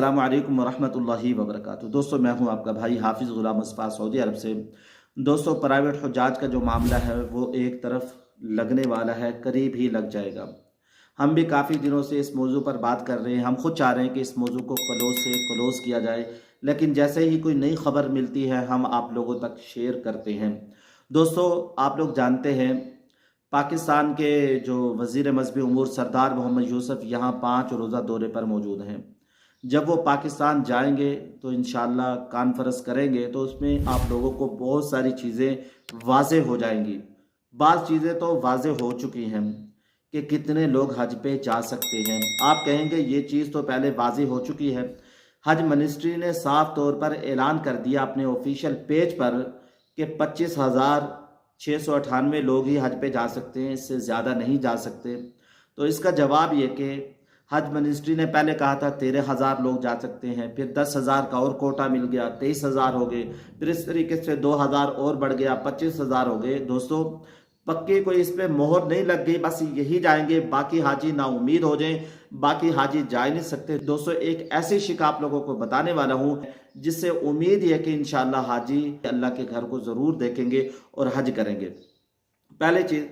अस्सलामु अलैकुम वरहमतुल्लाहि वबरकातुहू। दोस्तों, मैं हूं आपका भाई हाफिज़ गुलाम मुस्तफ़ा सऊदी अरब से। दोस्तों, प्राइवेट हुज्जाज का जो मामला है वो एक तरफ लगने वाला है, करीब ही लग जाएगा। हम भी काफ़ी दिनों से इस मौजू पर बात कर रहे हैं। हम खुद चाह रहे हैं कि इस मौजू को क्लोज़ किया जाए, लेकिन जैसे ही कोई नई खबर मिलती है हम आप लोगों तक शेयर करते हैं। दोस्तों, आप लोग जानते हैं पाकिस्तान के जो वज़ीर मज़हबी उमूर सरदार मोहम्मद यूसुफ यहाँ 5 रोज़ा दौरे पर मौजूद हैं। जब वो पाकिस्तान जाएंगे तो इंशाअल्लाह कॉन्फ्रेंस करेंगे तो उसमें आप लोगों को बहुत सारी चीज़ें वाज़े हो जाएंगी। बाज़ चीज़ें तो वाज़े हो चुकी हैं कि कितने लोग हज पे जा सकते हैं। आप कहेंगे ये चीज़ तो पहले वाज़े हो चुकी है। हज मिनिस्ट्री ने साफ तौर पर ऐलान कर दिया अपने ऑफिशियल पेज पर कि 25,698 लोग ही हज पे जा सकते हैं, इससे ज़्यादा नहीं जा सकते। तो इसका जवाब ये कि हज मिनिस्ट्री ने पहले कहा था 13,000 लोग जा सकते हैं, फिर 10,000 का और कोटा मिल गया, 23,000 हो गए, फिर इस तरीके से 2,000 और बढ़ गया, 25,000 हो गए। दोस्तों, पक्की कोई इस पे मोहर नहीं लग गई, बस यही जाएंगे, बाकी हाजी ना उम्मीद हो जाएं, बाकी हाजी जा ही नहीं सकते। दोस्तों, एक ऐसी शिक आप लोगों को बताने वाला हूँ जिससे उम्मीद है कि इंशाअल्लाह हाजी अल्लाह के घर को ज़रूर देखेंगे और हज करेंगे। पहली चीज़,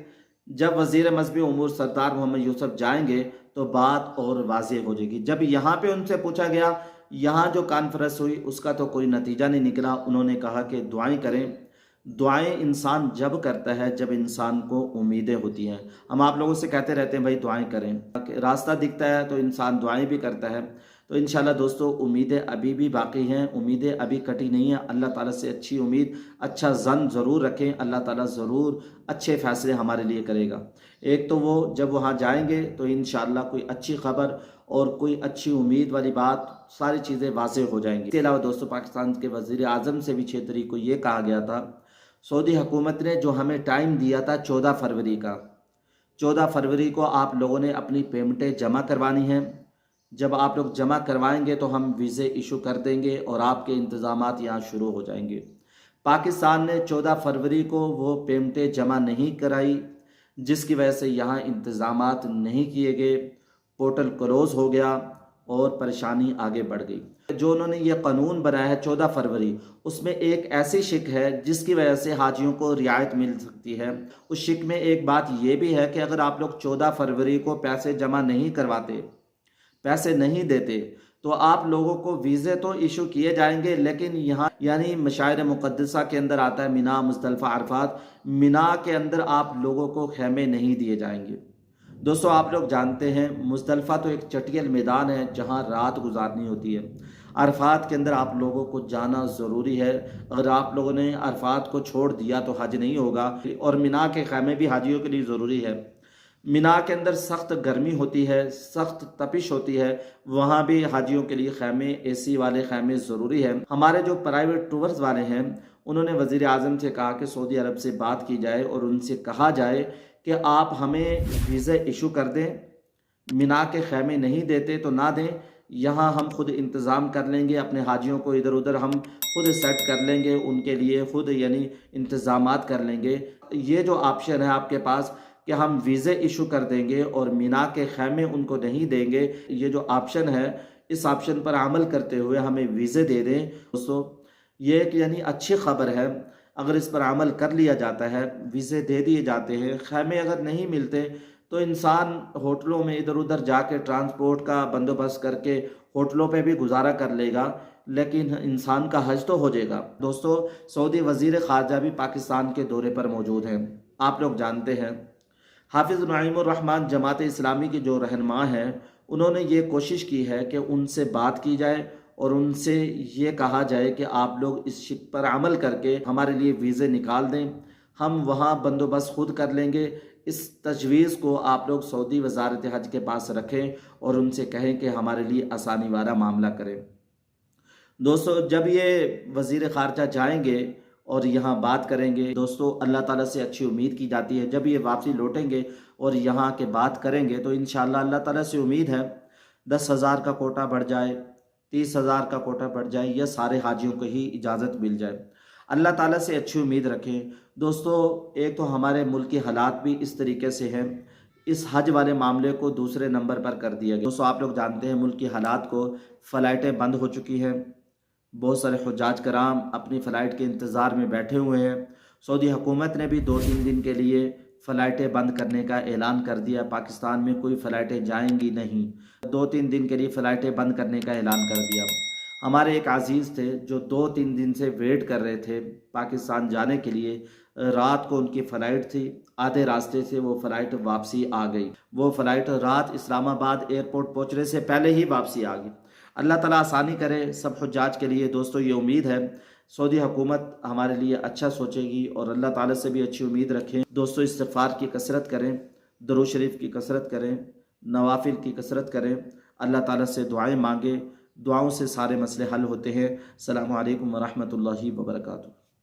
जब वज़ीर मज़हबी उमूर सरदार मोहम्मद यूसुफ जाएंगे तो बात और वाज़ेह हो जाएगी। जब यहाँ पे उनसे पूछा गया, यहाँ जो कॉन्फ्रेंस हुई उसका तो कोई नतीजा नहीं निकला। उन्होंने कहा कि दुआएं करें। दुआएं इंसान जब करता है जब इंसान को उम्मीदें होती हैं। हम आप लोगों से कहते रहते हैं भाई दुआएं करें, रास्ता दिखता है तो इंसान दुआएं भी करता है। तो इंशाल्लाह दोस्तों, उम्मीदें अभी भी बाकी हैं, उम्मीदें अभी कटी नहीं हैं। अल्लाह ताला से अच्छी उम्मीद, अच्छा ज़न ज़रूर रखें। अल्लाह ताला ज़रूर अच्छे फ़ैसले हमारे लिए करेगा। एक तो वो जब वहाँ जाएंगे तो इंशाल्लाह कोई अच्छी खबर और कोई अच्छी उम्मीद वाली बात, सारी चीज़ें वाज़ेह हो जाएंगी। इसके अलावा दोस्तों, पाकिस्तान के वज़ीर आज़म से भी 6 तारीख को ये कहा गया था, सऊदी हुकूमत ने जो हमें टाइम दिया था 14 फरवरी का, 14 फरवरी को आप लोगों ने अपनी पेमेंटें जमा करवानी हैं। जब आप लोग जमा करवाएंगे तो हम वीज़े इशू कर देंगे और आपके इंतज़ामात यहाँ शुरू हो जाएंगे। पाकिस्तान ने 14 फरवरी को वो पेमेंटें जमा नहीं कराई, जिसकी वजह से यहाँ इंतज़ामात नहीं किए गए, पोर्टल क्लोज़ हो गया और परेशानी आगे बढ़ गई। जो उन्होंने ये कानून बनाया है 14 फरवरी, उसमें एक ऐसी शिक है जिसकी वजह से हाजियों को रियायत मिल सकती है। उस शिक में एक बात ये भी है कि अगर आप लोग 14 फरवरी को पैसे जमा नहीं करवाते, पैसे नहीं देते, तो आप लोगों को वीज़े तो इशू किए जाएंगे, लेकिन यहाँ यानी मशाइर मुक़द्दसा के अंदर आता है मिना, मुज़दलिफ़ा, अरफ़ात, मिना के अंदर आप लोगों को खेमे नहीं दिए जाएंगे। दोस्तों, आप लोग जानते हैं मुज़दलिफ़ा तो एक चटियल मैदान है जहाँ रात गुजारनी होती है। अरफ़ात के अंदर आप लोगों को जाना ज़रूरी है। अगर आप लोगों ने अरफ़ात को छोड़ दिया तो हज नहीं होगा। और मिना के खेमे भी हाजियों के लिए ज़रूरी है। मिना के अंदर सख्त गर्मी होती है, सख्त तपिश होती है, वहाँ भी हाजियों के लिए खेमे, एसी वाले खेमे ज़रूरी है। हमारे जो प्राइवेट टूर्स वाले हैं उन्होंने वज़ीर आज़म से कहा कि सऊदी अरब से बात की जाए और उनसे कहा जाए कि आप हमें वीज़ा इशू कर दें। मिना के खेमे नहीं देते तो ना दें, यहाँ हम खुद इंतज़ाम कर लेंगे, अपने हाजियों को इधर उधर हम खुद सेट कर लेंगे, उनके लिए खुद यानी इंतज़ामात कर लेंगे। ये जो ऑप्शन है आपके पास कि हम वीज़े इशू कर देंगे और मिना के खेमे उनको नहीं देंगे, ये जो ऑप्शन है इस ऑप्शन पर अमल करते हुए हमें वीज़े दे दें। दोस्तों, ये एक यानी अच्छी खबर है। अगर इस पर अमल कर लिया जाता है, वीज़े दे दिए जाते हैं, खेमे अगर नहीं मिलते तो इंसान होटलों में इधर उधर जाके ट्रांसपोर्ट का बंदोबस्त करके होटलों पे भी गुजारा कर लेगा, लेकिन इंसान का हज तो हो जाएगा। दोस्तों, सऊदी वज़ीर ख़ारजा भी पाकिस्तान के दौरे पर मौजूद हैं। आप लोग जानते हैं हाफिज़ नईमुर रहमान जमात इस्लामी के जो रहनुमा हैं, उन्होंने ये कोशिश की है कि उनसे बात की जाए और उनसे ये कहा जाए कि आप लोग इस शिक पर अमल करके हमारे लिए वीज़े निकाल दें, हम वहाँ बंदोबस्त खुद कर लेंगे। इस तजवीज़ को आप लोग सऊदी वज़ारत हज के पास रखें और उनसे कहें कि हमारे लिए आसानी वाला मामला करें। दोस्तों, जब ये वज़ीर ख़ारजा जाएंगे और यहाँ बात करेंगे, दोस्तों अल्लाह ताला से अच्छी उम्मीद की जाती है, जब ये वापसी लौटेंगे और यहाँ के बात करेंगे तो इंशाअल्लाह अल्लाह ताला से उम्मीद है 10,000 का कोटा बढ़ जाए, 30,000 का कोटा बढ़ जाए, या सारे हाजियों को ही इजाज़त मिल जाए। अल्लाह ताला से अच्छी उम्मीद रखें। दोस्तों, एक तो हमारे मुल्क के हालात भी इस तरीके से हैं اس حج والے معاملے کو دوسرے نمبر پر کر دیا گیا۔ دوستو آپ لوگ جانتے ہیں ملک کی حالات کو، فلائٹیں بند ہو چکی ہیں، بہت سارے حجاج کرام اپنی فلائٹ کے انتظار میں بیٹھے ہوئے ہیں۔ سعودی حکومت نے بھی 2-3 دن کے لیے فلائٹیں بند کرنے کا اعلان کر دیا، پاکستان میں کوئی فلائٹیں جائیں گی نہیں، 2-3 دن کے لیے فلائٹیں بند کرنے کا اعلان کر دیا۔ ہمارے ایک عزیز تھے جو 2-3 دن سے ویٹ کر رہے تھے پاکستان جانے کے لیے، رات کو ان کی فلائٹ تھی، آدھے راستے سے وہ فلائٹ واپسی آ گئی، وہ فلائٹ رات اسلام آباد ایئرپورٹ پہنچنے سے پہلے ہی واپسی آ گئی۔ اللہ تعالیٰ آسانی کرے سب حجاج کے لیے۔ دوستو یہ امید ہے سعودی حکومت ہمارے لیے اچھا سوچے گی اور اللہ تعالیٰ سے بھی اچھی امید رکھیں۔ دوستو استغفار کی کثرت کریں، درود شریف کی کثرت کریں، نوافل کی کثرت کریں، اللہ تعالیٰ سے دعائیں مانگیں، دعاؤں سے سارے مسئلے حل ہوتے ہیں۔ السلام علیکم ورحمۃ اللہ وبرکاتہ۔